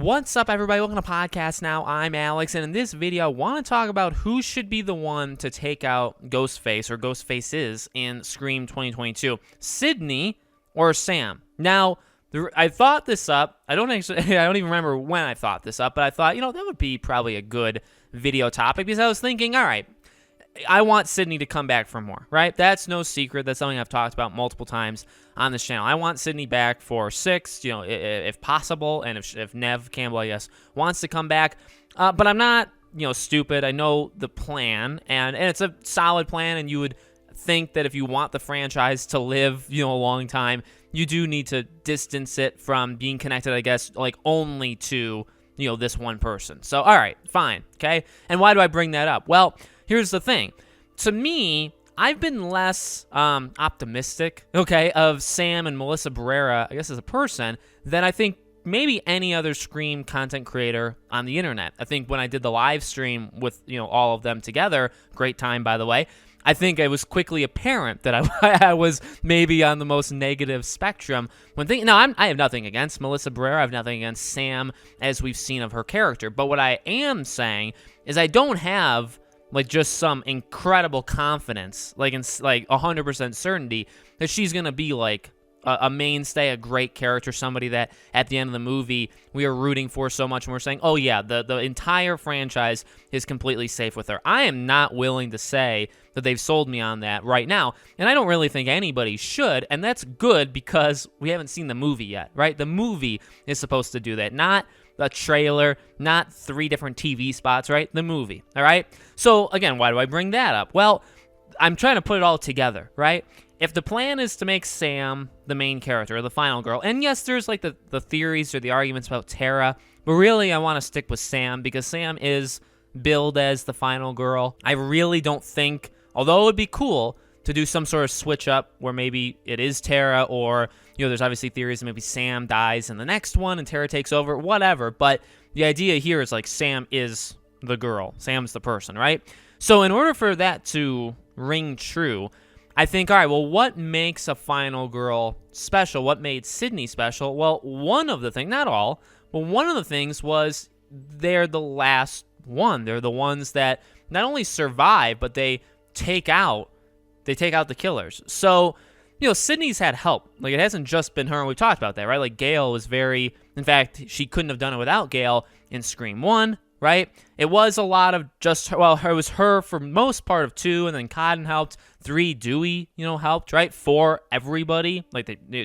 What's up, everybody? Welcome to Podcast Now. I'm Alex, and in this video, I want to talk about who should be the one to take out Ghostface, or Ghostfaces, in Scream 2022. Sidney or Sam? Now, I thought this up. I don't even remember when I thought this up, but I thought, that would be probably a good video topic, because I was thinking, all right, I want Sidney to come back for more, right? That's no secret. That's something I've talked about multiple times on this channel. I want Sidney back for 6, if possible, and if Nev Campbell, I guess, wants to come back. But I'm not, stupid. I know the plan, and it's a solid plan, and you would think that if you want the franchise to live, a long time, you do need to distance it from being connected, I guess, like only to, this one person. So, all right, fine, okay? And why do I bring that up? Well, here's the thing. To me, I've been less optimistic, okay, of Sam and Melissa Barrera, I guess, as a person, than I think maybe any other Scream content creator on the internet. I think when I did the live stream with, all of them together, great time, by the way, I think it was quickly apparent that I was maybe on the most negative spectrum when thinking. Now, I have nothing against Melissa Barrera. I have nothing against Sam, as we've seen of her character. But what I am saying is I don't have just some incredible confidence, in 100% certainty that she's gonna be a mainstay, a great character, somebody that at the end of the movie we are rooting for so much, and we're saying, oh yeah, the entire franchise is completely safe with her. I am not willing to say that they've sold me on that right now, and I don't really think anybody should, and that's good because we haven't seen the movie yet, right? The movie is supposed to do that, not a trailer, not 3 different TV spots, right? The movie, all right? So, again, why do I bring that up? Well, I'm trying to put it all together, right? If the plan is to make Sam the main character, or the final girl, and yes, there's the theories or the arguments about Tara, but really I want to stick with Sam because Sam is billed as the final girl. I really don't think, although it would be cool to do some sort of switch up where maybe it is Tara, or, there's obviously theories that maybe Sam dies in the next one and Tara takes over, whatever. But the idea here is Sam is the girl. Sam's the person, right? So in order for that to ring true, I think, all right, well, what makes a final girl special? What made Sidney special? Well, one of the things, not all, but one of the things was they're the last one. They're the ones that not only survive, but they take out the killers. So, Sidney's had help. It hasn't just been her, and we've talked about that, right? Gail was in fact, she couldn't have done it without Gail in Scream 1, right? It was a lot of just her, it was her for most part of 2, and then Cotton helped. 3, Dewey, helped, right? 4, everybody,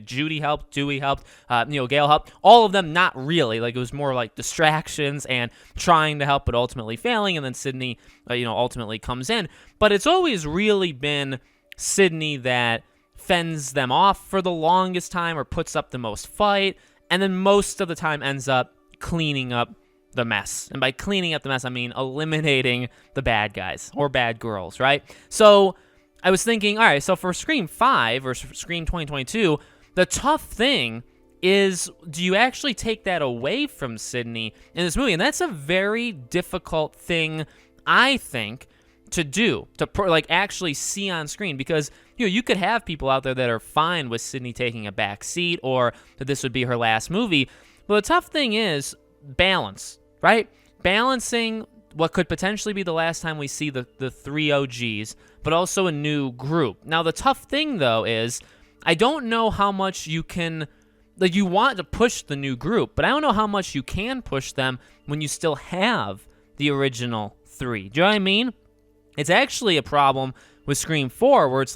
Judy helped, Dewey helped, Gail helped. All of them, not really. It was more distractions and trying to help, but ultimately failing, and then Sidney, ultimately comes in. But it's always really been Sidney that fends them off for the longest time, or puts up the most fight, and then most of the time ends up cleaning up the mess. And by cleaning up the mess, I mean eliminating the bad guys or bad girls, right? So I was thinking, all right, so for Scream 5 or Scream 2022, the tough thing is, do you actually take that away from Sidney in this movie? And that's a very difficult thing, I think, to do, to actually see on screen, because you could have people out there that are fine with Sidney taking a back seat, or that this would be her last movie. But the tough thing is balance, right? Balancing what could potentially be the last time we see the 3 OGs, but also a new group. Now, the tough thing, though, is I don't know how much you can, you want to push the new group, but I don't know how much you can push them when you still have the original 3. Do you know what I mean? It's actually a problem with Scream 4, where it's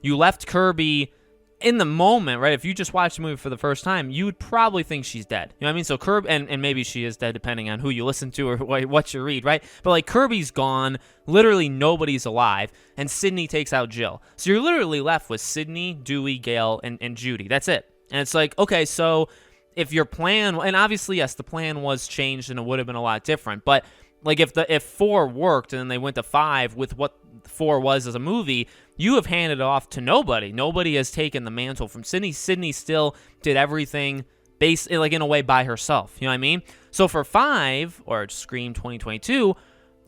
you left Kirby in the moment, right? If you just watched the movie for the first time, you would probably think she's dead. You know what I mean? So Kirby, and maybe she is dead depending on who you listen to or what you read, right? But Kirby's gone, literally nobody's alive, and Sidney takes out Jill. So you're literally left with Sidney, Dewey, Gail, and Judy. That's it. And it's okay, so if your plan, and obviously, yes, the plan was changed and it would have been a lot different, but if 4 worked and then they went to 5 with what 4 was as a movie, you have handed it off to nobody. Nobody has taken the mantle from Sidney. Sidney still did everything in a way by herself. You know what I mean? So for 5, or Scream 2022,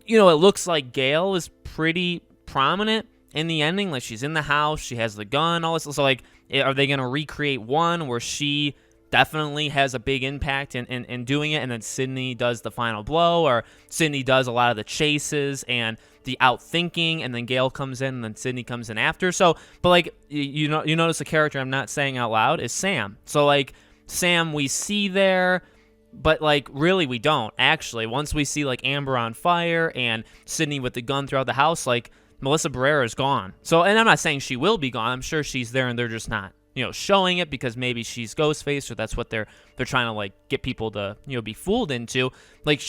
it looks like Gail is pretty prominent in the ending. She's in the house, she has the gun, all this. So are they going to recreate 1 where she definitely has a big impact in doing it, and then Sidney does the final blow, or Sidney does a lot of the chases and the outthinking, and then Gale comes in, and then Sidney comes in after. So, but like, you notice the character I'm not saying out loud is Sam. So like, Sam we see there, but like really we don't actually. Once we see like Amber on fire and Sidney with the gun throughout the house, like Melissa Barrera is gone. So, and I'm not saying she will be gone. I'm sure she's there, and they're just not, showing it because maybe she's Ghostface, or that's what they're trying to like get people to, be fooled into. Like,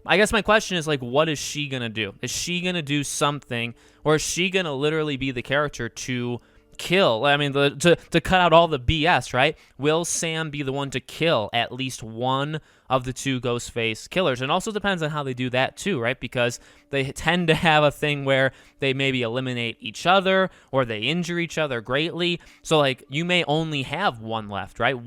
I guess my question is, like, what is she gonna do? Is she gonna do something, or is she gonna literally be the character to kill? I mean, to cut out all the BS, right? Will Sam be the one to kill at least one of the two Ghostface killers? And also depends on how they do that too, right? Because they tend to have a thing where they maybe eliminate each other, or they injure each other greatly. So like, you may only have one left, right?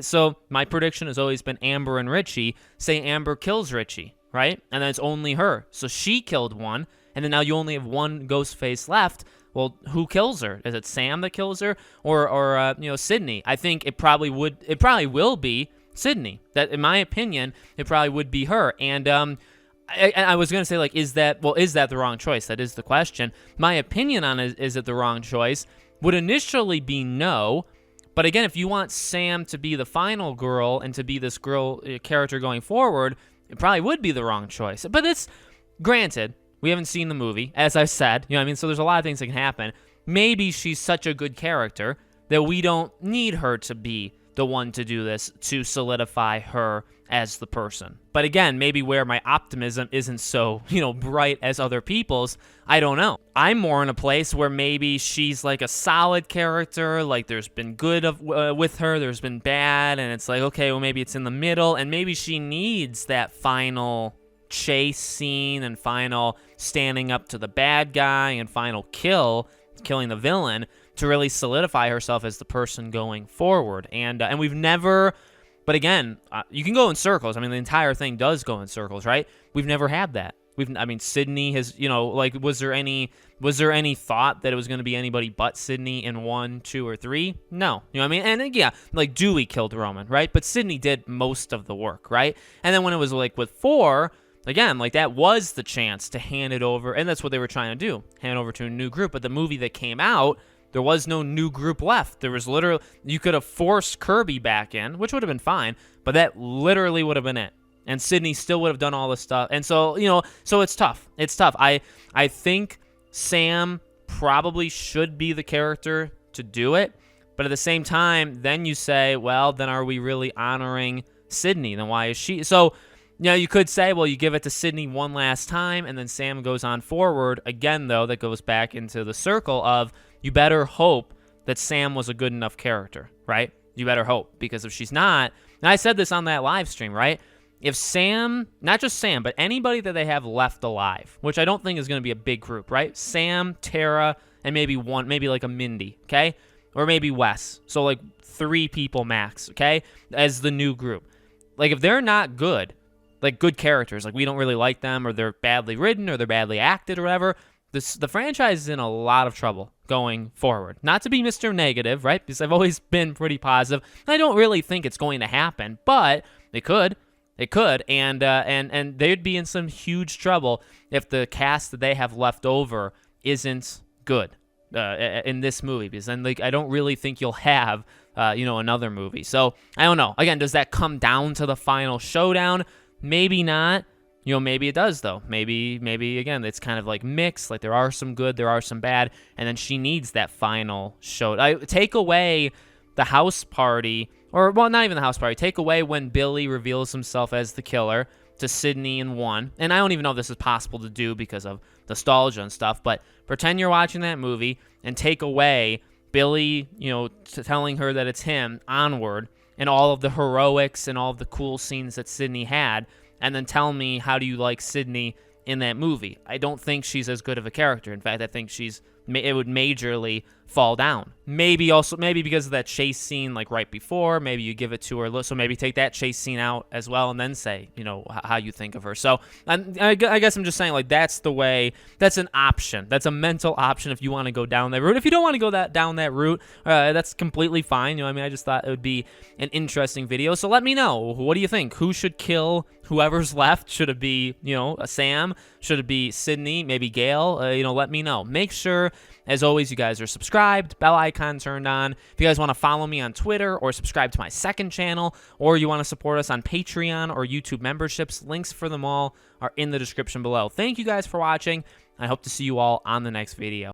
So my prediction has always been Amber and Richie. Say Amber kills Richie, right? And then it's only her. So she killed one, and then now you only have one Ghostface left. Well, who kills her? Is it Sam that kills her, or Sidney? I think it probably will be Sidney. That, in my opinion, it probably would be her. And I was gonna say, like, is that the wrong choice? That is the question. My opinion on it, is it the wrong choice, would initially be no. But again, if you want Sam to be the final girl and to be this girl character going forward, it probably would be the wrong choice. But it's granted. We haven't seen the movie, as I said. You know what I mean? So there's a lot of things that can happen. Maybe she's such a good character that we don't need her to be the one to do this to solidify her as the person. But again, maybe where my optimism isn't so, bright as other people's, I don't know. I'm more in a place where maybe she's like a solid character, like there's been good with her, there's been bad, and it's like, okay, well, maybe it's in the middle, and maybe she needs that final chase scene and final standing up to the bad guy and final killing the villain to really solidify herself as the person going forward. And we've never, but again, you can go in circles. I mean, the entire thing does go in circles, right? We've never had that. Sidney has, like, was there any thought that it was going to be anybody but Sidney in 1, 2, or 3? No. You know what I mean? And yeah, like, Dewey killed Roman, right? But Sidney did most of the work, right? And then when it was like with 4, again, like, that was the chance to hand it over, and that's what they were trying to do, hand over to a new group. But the movie that came out, there was no new group left. There was literally, you could have forced Kirby back in, which would have been fine, but that literally would have been it. And Sidney still would have done all this stuff. And so, so it's tough. It's tough. I think Sam probably should be the character to do it, but at the same time, then you say, well, then are we really honoring Sidney? Then why is she? So, you could say, well, you give it to Sidney one last time, and then Sam goes on forward. Again, though, that goes back into the circle of, you better hope that Sam was a good enough character, right? You better hope, because if she's not, and I said this on that live stream, right? If Sam, not just Sam, but anybody that they have left alive, which I don't think is going to be a big group, right? Sam, Tara, and maybe like a Mindy, okay? Or maybe Wes. So like 3 people max, okay? As the new group. Like, if they're not good, like good characters, like we don't really like them, or they're badly written, or they're badly acted, or whatever, the franchise is in a lot of trouble going forward. Not to be Mr. Negative, right? Because I've always been pretty positive. I don't really think it's going to happen, but it could. It could, and they'd be in some huge trouble if the cast that they have left over isn't good in this movie. Because then, like, I don't really think you'll have, another movie. So I don't know. Again, does that come down to the final showdown? Maybe not. Maybe it does, though. Maybe again, it's kind of like mixed. Like, there are some good, there are some bad, and then she needs that final show. Take away the house party, or, well, not even the house party. Take away when Billy reveals himself as the killer to Sidney in 1. And I don't even know if this is possible to do because of nostalgia and stuff, but pretend you're watching that movie and take away Billy, telling her that it's him onward, and all of the heroics and all of the cool scenes that Sidney had, and then tell me, how do you like Sidney in that movie? I don't think she's as good of a character. In fact, I think she's it would majorly fall down. Maybe because of that chase scene like right before, maybe you give it to her, so maybe take that chase scene out as well and then say, how you think of her. So I guess I'm just saying, like, that's the way, that's an option. That's a mental option if you want to go down that route. If you don't want to go down that route, that's completely fine. I just thought it would be an interesting video. So let me know. What do you think? Who should kill whoever's left? Should it be, Sam? Should it be Sidney? Maybe Gail? Let me know. Make sure, as always, you guys are subscribed, bell icon turned on. If you guys want to follow me on Twitter or subscribe to my second channel, or you want to support us on Patreon or YouTube memberships, links for them all are in the description below. Thank you guys for watching. I hope to see you all on the next video.